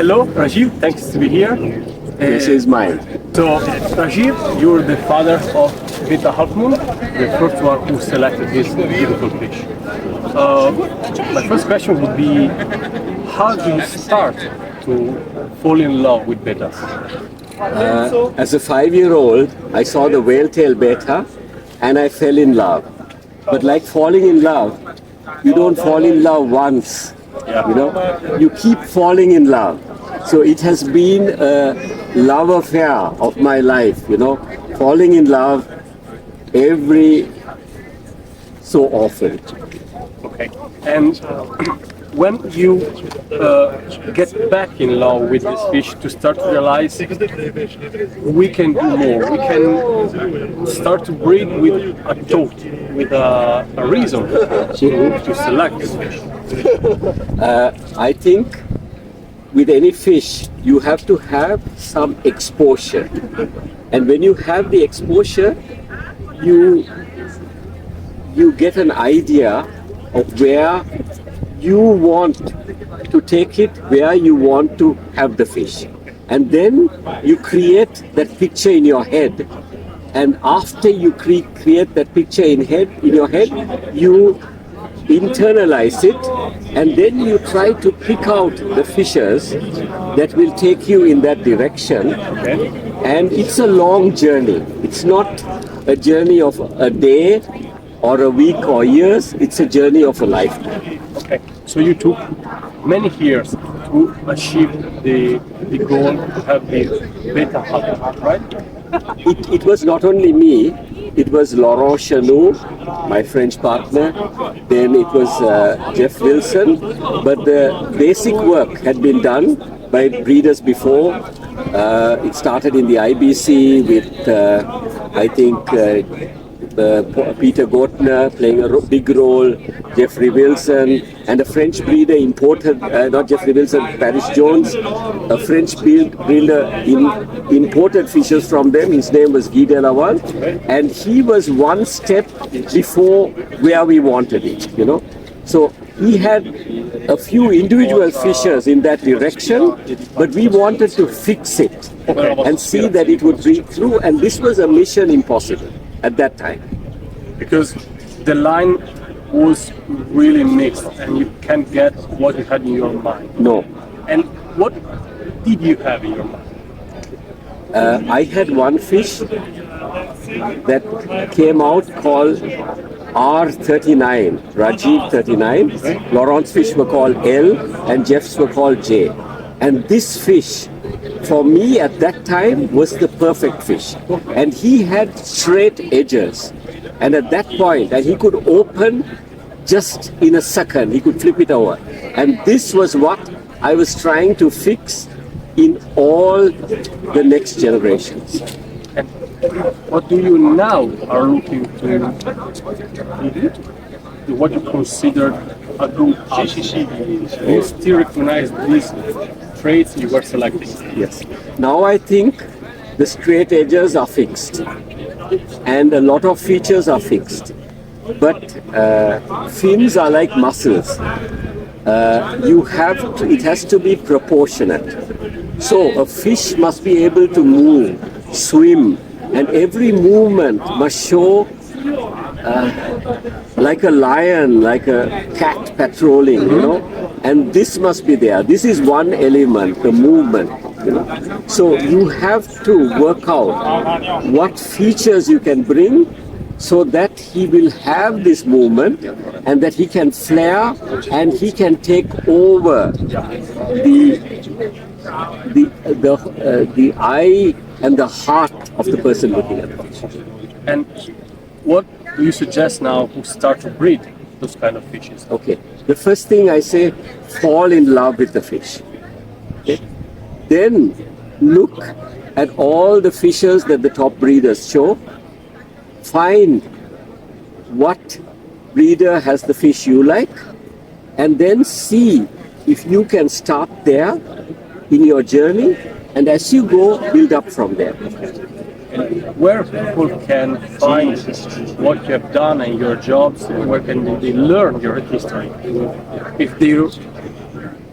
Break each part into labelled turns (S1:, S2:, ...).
S1: Hello, Rajiv. Thanks to be here.
S2: This is mine.
S1: So, Rajiv, you're the father of Betta halfmoon, the first one who selected this beautiful fish. My first question would be, how do you start to fall in love with bettas?
S2: As a 5-year-old, I saw the whale-tail betta and I fell in love. But like falling in love, you don't fall in love once, you know, you keep falling in love. So it has been a love affair of my life, you know, falling in love every so often.
S1: Okay. And when you get back in love with this fish, to start to realize we can do more, we can start to breed with a thought, with a reason to select this fish.
S2: I think with any fish, you have to have some exposure. And when you have the exposure, you get an idea of where you want to take it, where you want to have the fish. And then you create that picture in your head. And after you create that picture in your head, you internalize it, and then you try to pick out the fishes that will take you in that direction.
S1: Okay.
S2: And it's a long journey. It's not a journey of a day or a week or years. It's a journey of a lifetime.
S1: Okay. So you took many years to achieve the goal to have the Betta halfmoon, right?
S2: It was not only me, it was Laurent Chanou, my French partner, then it was Jeff Wilson, but the basic work had been done by breeders before. It started in the IBC with, I think, Peter Gautner playing a big role, Jeffrey Wilson, and a French breeder imported, not Jeffrey Wilson, Paris Jones, a French breeder imported fishes from them. His name was Guy Della, and he was one step before where we wanted it, you know. So he had a few individual fishes in that direction, but we wanted to fix it and see that it would break through, and this was a mission impossible at that time.
S1: Because the line was really mixed and you can't get what you had in your mind.
S2: No.
S1: And what did you have in your mind?
S2: I had one fish that came out called R39, Rajiv 39. Laurent's fish were called L and Jeff's were called J. And this fish, for me at that time, was the perfect fish. And he had straight edges. And at that point, and he could open just in a second, he could flip it over. And this was what I was trying to fix in all the next generations.
S1: And what do you now are looking to what you consider a good outcome? Do you still recognize these traits you were selecting?
S2: Yes. Now I think the straight edges are fixed and a lot of features are fixed. But fins are like muscles. It has to be proportionate. So a fish must be able to move, swim, and every movement must show like a lion, like a cat patrolling, you know. And this must be there. This is one element, the movement, you know. So you have to work out what features you can bring so that he will have this movement and that he can flare and he can take over the eye and the heart of the person looking at the fish.
S1: And what do you suggest now who start to breed those kind of fishes?
S2: Okay, the first thing I say, fall in love with the fish. Okay? Then look at all the fishes that the top breeders show. Find what breeder has the fish you like, and then see if you can start there in your journey, and as you go, build up from there.
S1: Where people can find what you have done and your jobs, where can they learn your history? If they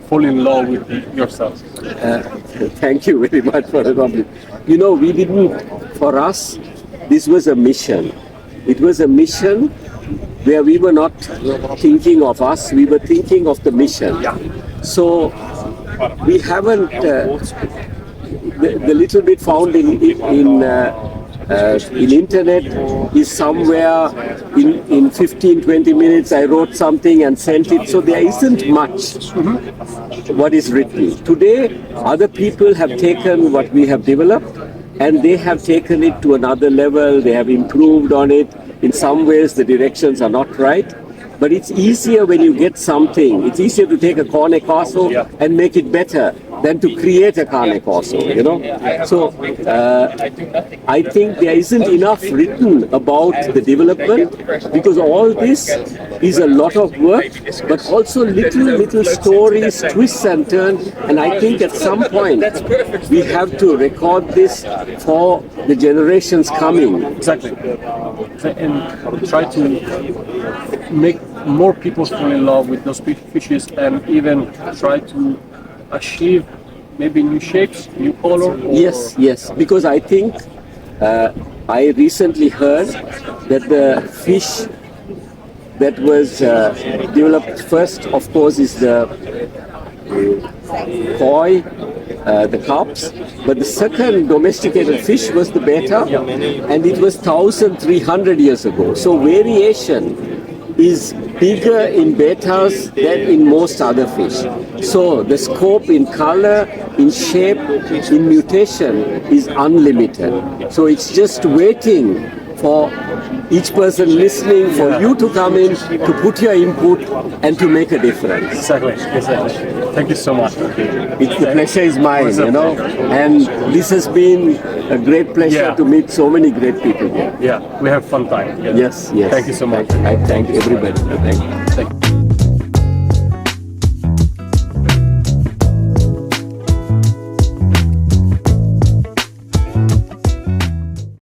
S1: fall in love with yourself?
S2: Thank you very much for the compliment. You know, we didn't, for us, this was a mission. It was a mission where we were not thinking of us, we were thinking of the mission. So we haven't, the little bit found in internet is somewhere in 15-20 minutes I wrote something and sent it, so there isn't much what is written. Today other people have taken what we have developed and they have taken it to another level, they have improved on it. In some ways the directions are not right, but it's easier when you get something, it's easier to take a carne corso and make it better than to create a carne corso, you know. So I think there isn't enough written about the development, because all this is a lot of work, but also little stories, twists and turns, and I think at some point we have to record this for the generations coming.
S1: Exactly. And try to make more people fall in love with those fishes, and even try to achieve maybe new shapes, new color.
S2: Yes, because I think I recently heard that the fish that was developed first, of course, is the koi, the carps, but the second domesticated fish was the betta, and it was 1,300 years ago. So variation is bigger in bettas than in most other fish. So the scope in color, in shape, in mutation is unlimited. So it's just waiting for each person listening, for you to come in, to put your input and to make a difference.
S1: Exactly. Thank you so much.
S2: The pleasure is mine, you know, and this has been a great pleasure to meet so many great people here.
S1: Yeah, we have fun time.
S2: Yes.
S1: Thank you so much.
S2: I thank everybody. Thank you.